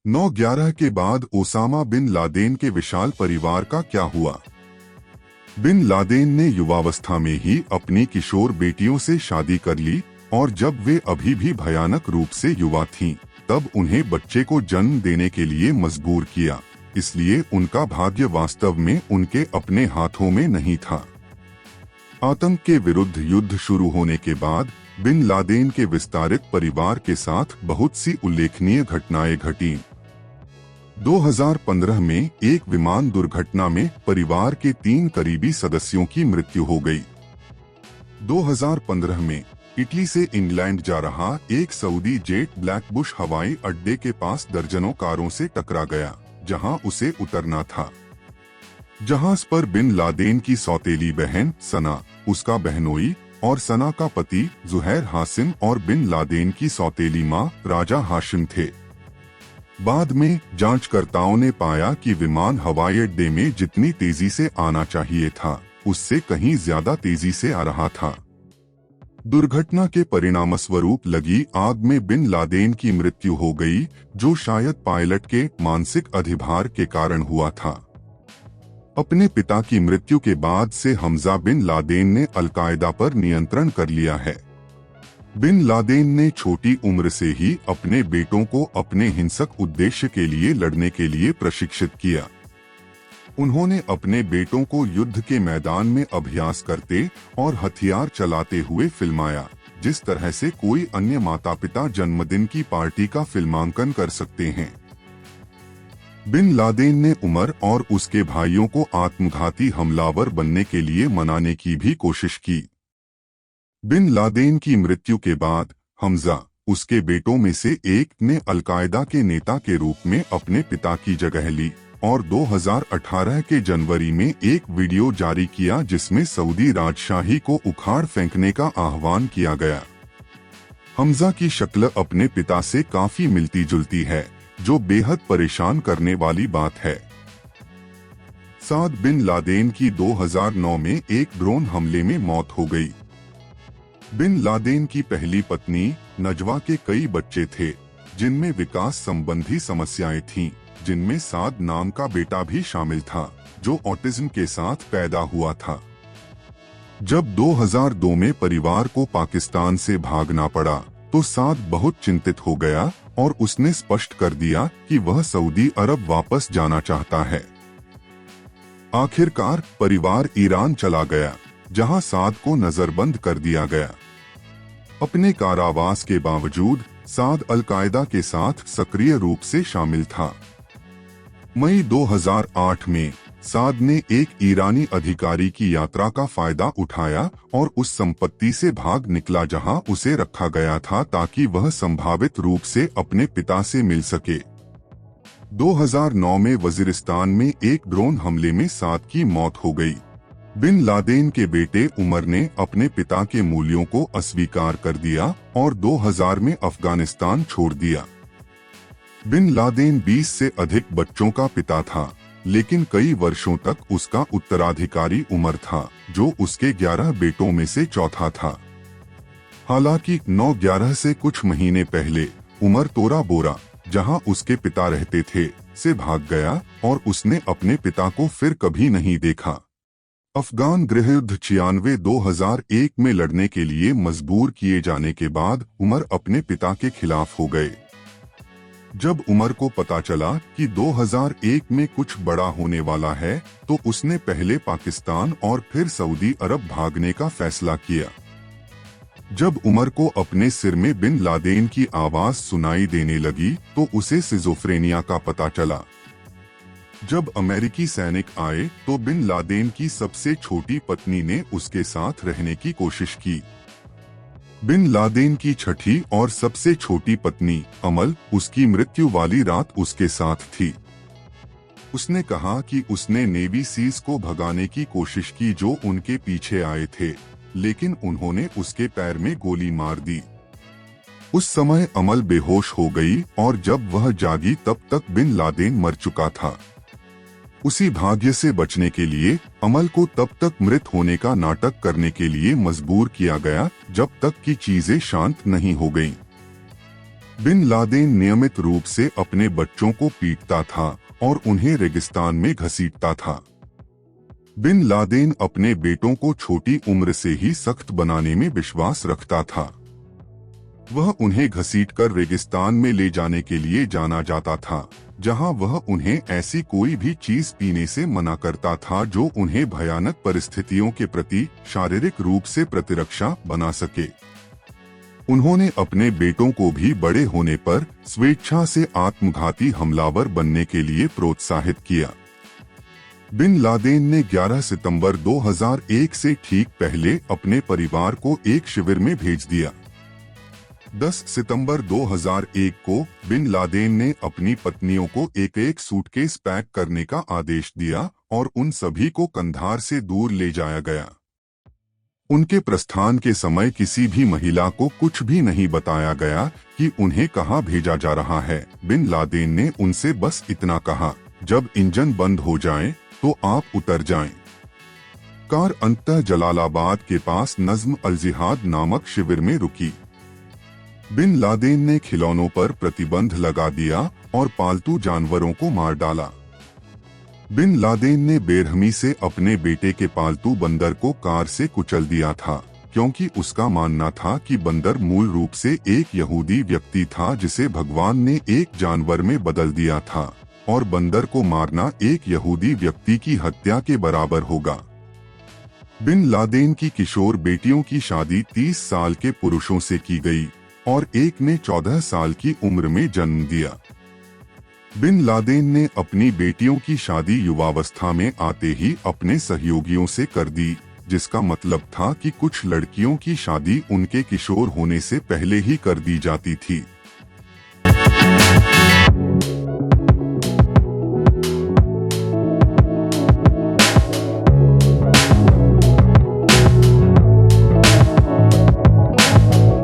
9/11 के बाद Osama bin Laden के विशाल परिवार का क्या हुआ? बिन लादेन ने युवावस्था में ही अपनी किशोर बेटियों से शादी कर ली और जब वे अभी भी भयानक रूप से युवा थीं, तब उन्हें बच्चे को जन्म देने के लिए मजबूर किया। इसलिए उनका भाग्य वास्तव में उनके अपने हाथों में नहीं था। आतंक के विरुद्ध युद्ध शुरू होने के बाद बिन लादेन के विस्तारित परिवार के साथ बहुत सी उल्लेखनीय घटनाएं घटीं। 2015 में एक विमान दुर्घटना में परिवार के 3 करीबी सदस्यों की मृत्यु हो गई। 2015 में इटली से इंग्लैंड जा रहा एक सऊदी जेट ब्लैकबुश हवाई अड्डे के पास दर्जनों कारों से टकरा गया, जहां उसे उतरना था। जहाज पर बिन लादेन की सौतेली बहन सना, उसका बहनोई और सना का पति जुहैर हाशिम और बिन लादेन की सौतेली मां राजा हाशिम थे। बाद में जांचकर्ताओं ने पाया कि विमान हवाई अड्डे में जितनी तेजी से आना चाहिए था, उससे कहीं ज्यादा तेजी से आ रहा था। दुर्घटना के परिणामस्वरूप लगी आग में बिन लादेन की मृत्यु हो गई, जो शायद पायलट के मानसिक अधिभार के कारण हुआ था। अपने पिता की मृत्यु के बाद से हमजा बिन लादेन ने अल-कायदा पर नियंत्रण कर लिया है। बिन लादेन ने छोटी उम्र से ही अपने बेटों को अपने हिंसक उद्देश्य के लिए लड़ने के लिए प्रशिक्षित किया। उन्होंने अपने बेटों को युद्ध के मैदान में अभ्यास करते और हथियार चलाते हुए फिल्माया, जिस तरह से कोई अन्य माता पिता जन्मदिन की पार्टी का फिल्मांकन कर सकते हैं। बिन लादेन ने उमर और उसके भाइयों को आत्मघाती हमलावर बनने के लिए मनाने की भी कोशिश की। बिन लादेन की मृत्यु के बाद हमजा, उसके बेटों में से एक ने अल-कायदा के नेता के रूप में अपने पिता की जगह ली और 2018 के जनवरी में एक वीडियो जारी किया जिसमें सऊदी राजशाही को उखाड़ फेंकने का आह्वान किया गया। हमजा की शक्ल अपने पिता से काफी मिलती जुलती है, जो बेहद परेशान करने वाली बात है। साद बिन लादेन की 2009 में एक ड्रोन हमले में मौत हो गई। बिन लादेन की पहली पत्नी नजवा के कई बच्चे थे, जिनमें विकास संबंधी समस्याएं थीं, जिनमें साद नाम का बेटा भी शामिल था, जो ऑटिज्म के साथ पैदा हुआ था। जब 2002 में परिवार को पाकिस्तान से भागना पड़ा, तो साद बहुत चिंतित हो गया और उसने स्पष्ट कर दिया कि वह सऊदी अरब वापस जाना चाहता है। आखिरकार परिवार ईरान चला गया, जहां साद को नजरबंद कर दिया गया। अपने कारावास के बावजूद साद अल-कायदा के साथ सक्रिय रूप से शामिल था। मई 2008 में साद ने एक ईरानी अधिकारी की यात्रा का फायदा उठाया और उस संपत्ति से भाग निकला जहां उसे रखा गया था, ताकि वह संभावित रूप से अपने पिता से मिल सके। 2009 में वजीरिस्तान में एक ड्रोन हमले में साद की मौत हो गई। बिन लादेन के बेटे उमर ने अपने पिता के मूल्यों को अस्वीकार कर दिया और 2000 में अफगानिस्तान छोड़ दिया। बिन लादेन 20 से अधिक बच्चों का पिता था, लेकिन कई वर्षों तक उसका उत्तराधिकारी उमर था, जो उसके 11 बेटों में से चौथा था। हालांकि 9/11 से कुछ महीने पहले उमर तोरा बोरा, जहां उसके पिता रहते थे, से भाग गया और उसने अपने पिता को फिर कभी नहीं देखा। अफगान गृहयुद्ध 96-2001 में लड़ने के लिए मजबूर किए जाने के बाद उमर अपने पिता के खिलाफ हो गए। जब उमर को पता चला कि 2001 में कुछ बड़ा होने वाला है, तो उसने पहले पाकिस्तान और फिर सऊदी अरब भागने का फैसला किया। जब उमर को अपने सिर में बिन लादेन की आवाज सुनाई देने लगी, तो उसे सिजोफ्रेनिया का पता चला। जब अमेरिकी सैनिक आए, तो बिन लादेन की सबसे छोटी पत्नी ने उसके साथ रहने की कोशिश की। बिन लादेन की छठी और सबसे छोटी पत्नी अमल उसकी मृत्यु वाली रात उसके साथ थी। उसने कहा कि उसने नेवी सीज को भगाने की कोशिश की जो उनके पीछे आए थे, लेकिन उन्होंने उसके पैर में गोली मार दी। उस समय अमल बेहोश हो गई और जब वह जागी तब तक बिन लादेन मर चुका था। उसी भाग्य से बचने के लिए अमल को तब तक मृत होने का नाटक करने के लिए मजबूर किया गया, जब तक कि चीजें शांत नहीं हो गईं। बिन लादेन नियमित रूप से अपने बच्चों को पीटता था और उन्हें रेगिस्तान में घसीटता था। बिन लादेन अपने बेटों को छोटी उम्र से ही सख्त बनाने में विश्वास रखता था। वह उन्हें घसीटकर रेगिस्तान में ले जाने के लिए जाना जाता था, जहां वह उन्हें ऐसी कोई भी चीज पीने से मना करता था जो उन्हें भयानक परिस्थितियों के प्रति शारीरिक रूप से प्रतिरक्षा बना सके। उन्होंने अपने बेटों को भी बड़े होने पर स्वेच्छा से आत्मघाती हमलावर बनने के लिए प्रोत्साहित किया। बिन लादेन ने 11 सितंबर 2001 से ठीक पहले अपने परिवार को एक शिविर में भेज दिया। 10 सितंबर 2001 को बिन लादेन ने अपनी पत्नियों को एक एक सूटकेस पैक करने का आदेश दिया और उन सभी को कंधार से दूर ले जाया गया। उनके प्रस्थान के समय किसी भी महिला को कुछ भी नहीं बताया गया कि उन्हें कहां भेजा जा रहा है। बिन लादेन ने उनसे बस इतना कहा, जब इंजन बंद हो जाए तो आप उतर जाएं। कार अंततः जलालाबाद के पास नज्म अल जिहाद नामक शिविर में रुकी। बिन लादेन ने खिलौनों पर प्रतिबंध लगा दिया और पालतू जानवरों को मार डाला। बिन लादेन ने बेरहमी से अपने बेटे के पालतू बंदर को कार से कुचल दिया था, क्योंकि उसका मानना था कि बंदर मूल रूप से एक यहूदी व्यक्ति था जिसे भगवान ने एक जानवर में बदल दिया था और बंदर को मारना एक यहूदी व्यक्ति की हत्या के बराबर होगा। बिन लादेन की किशोर बेटियों की शादी 30 साल के पुरुषों से की गई और एक ने 14 साल की उम्र में जन्म दिया। बिन लादेन ने अपनी बेटियों की शादी युवावस्था में आते ही अपने सहयोगियों से कर दी, जिसका मतलब था कि कुछ लड़कियों की शादी उनके किशोर होने से पहले ही कर दी जाती थी।